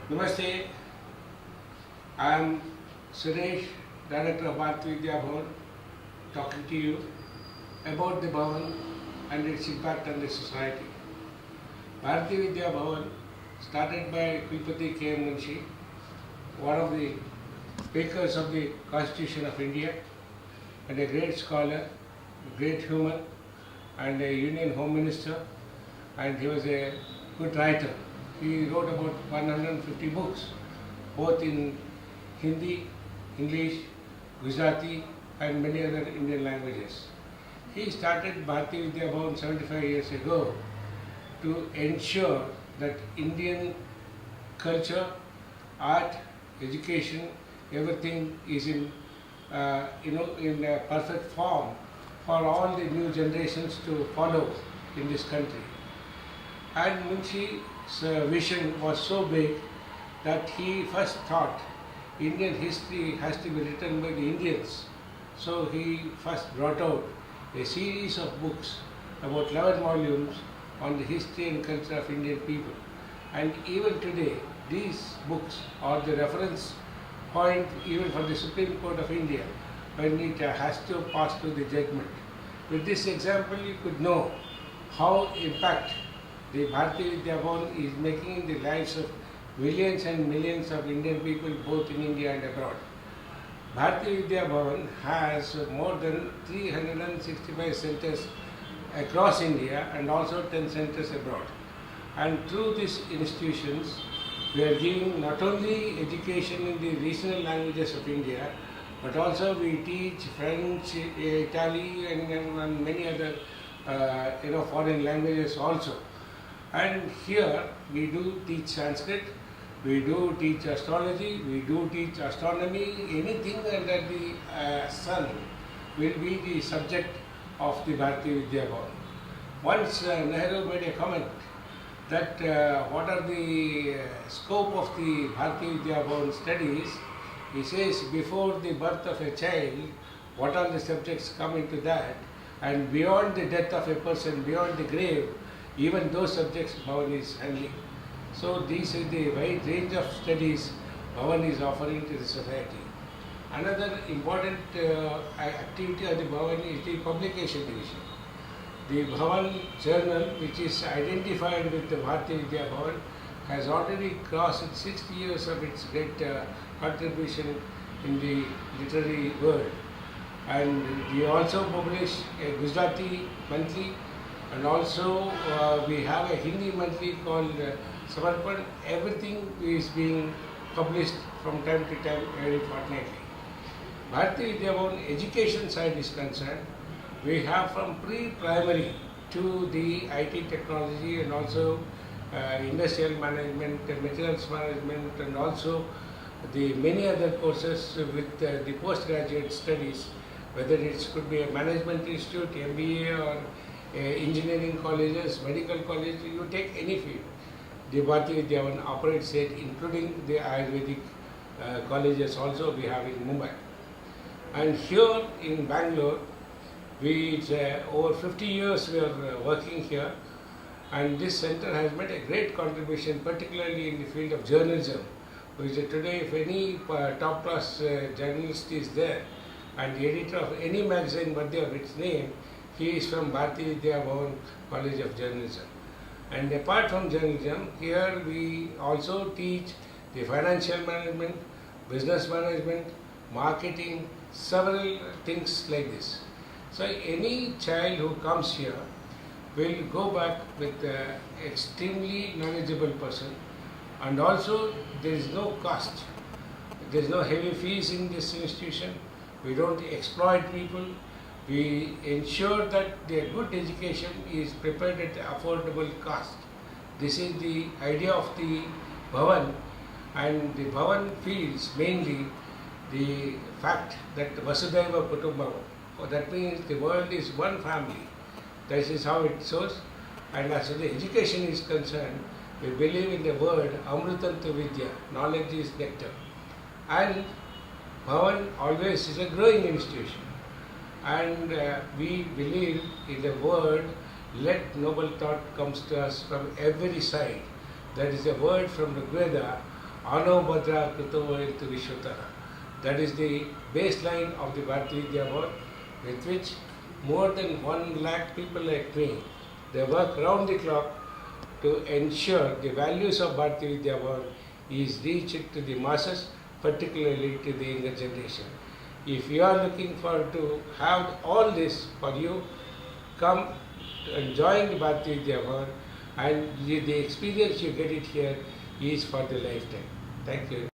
Namaste, I am Suresh, Director of Bharati Vidya Bhavan, talking to you about the Bhavan and its impact on the society. Bharati Vidya Bhavan, started by Kripati K. Munshi, one of the makers of the Constitution of India, and a great scholar, a great human, and a Union Home Minister, and he was a good writer. He wrote about 150 books, both in Hindi, English, Gujarati, and many other Indian languages. He started Bharati Vidya Bhavan 75 years ago to ensure that Indian culture, art, education, everything is in in a perfect form for all the new generations to follow in this country. And Munshi's vision was so big that he first thought Indian history has to be written by the Indians. So he first brought out a series of books, about 11 volumes, on the history and culture of Indian people. And even today, these books are the reference point even for the Supreme Court of India when it has to pass through the judgment. With this example, you could know how impact the Bharati Vidya Bhavan is making in the lives of millions and millions of Indian people both in India and abroad. Bharati Vidya Bhavan has more than 365 centers across India and also 10 centers abroad. And through these institutions, we are giving not only education in the regional languages of India, but also we teach French, Italian, and many other foreign languages also. And here we do teach Sanskrit, we do teach astrology, we do teach astronomy, anything under the sun will be the subject of the Bharati Vidya Bhavan. Once Nehru made a comment that what are the scope of the Bharati Vidya Bhavan studies. He says before the birth of a child, what are the subjects come into that, and beyond the death of a person, beyond the grave, even those subjects Bhavan is handling. So these are the wide range of studies Bhavan is offering to the society. Another important activity of the Bhavan is the publication division. The Bhavan journal, which is identified with the Bharati Vidya Bhavan, has already crossed 60 years of its great contribution in the literary world. And we also publish a Gujarati monthly, and also we have a Hindi monthly called Samarpan. Everything is being published from time to time, every fortnightly. Bharati Vidya Bhavan education side is concerned, we have from pre-primary to the IT technology and also industrial management, materials management, and also the many other courses with the postgraduate studies, whether it could be a management institute, MBA, or engineering colleges, medical college, you take any field. The Bharati Vidya Bhavan operates it, including the Ayurvedic colleges also we have in Mumbai. And here in Bangalore, over 50 years we are working here, and this center has made a great contribution, particularly in the field of journalism, which today if any top class journalist is there and the editor of any magazine worthy of its name, he is from Bharati Vidya Bhavan College of Journalism. And apart from journalism, here we also teach the financial management, business management, marketing, several things like this. So any child who comes here will go back with an extremely knowledgeable person, and also there is no cost. There is no heavy fees in this institution. We don't exploit people. We ensure that their good education is prepared at affordable cost. This is the idea of the Bhavan, and the Bhavan feels mainly the fact that Vasudhaiva Kutumbakam. That means the world is one family. This is how it shows. And as far as education is concerned, we believe in the word Amrutantu Vidya, knowledge is nectar. And Bhavan always is a growing institution. And we believe in the word, let noble thought comes to us from every side. That is a word from Rig Veda, Ano Bhadra Kruto Vayantu Vishwatara. That is the baseline of the Bharati Vidya Board, with which more than 1 lakh people like me, they work round the clock to ensure the values of Bharati Vidya Board is reached to the masses, particularly to the younger generation. If you are looking forward to have all this for you, come and join the Bharati Vidya Board, and the experience you get it here is for the lifetime. Thank you.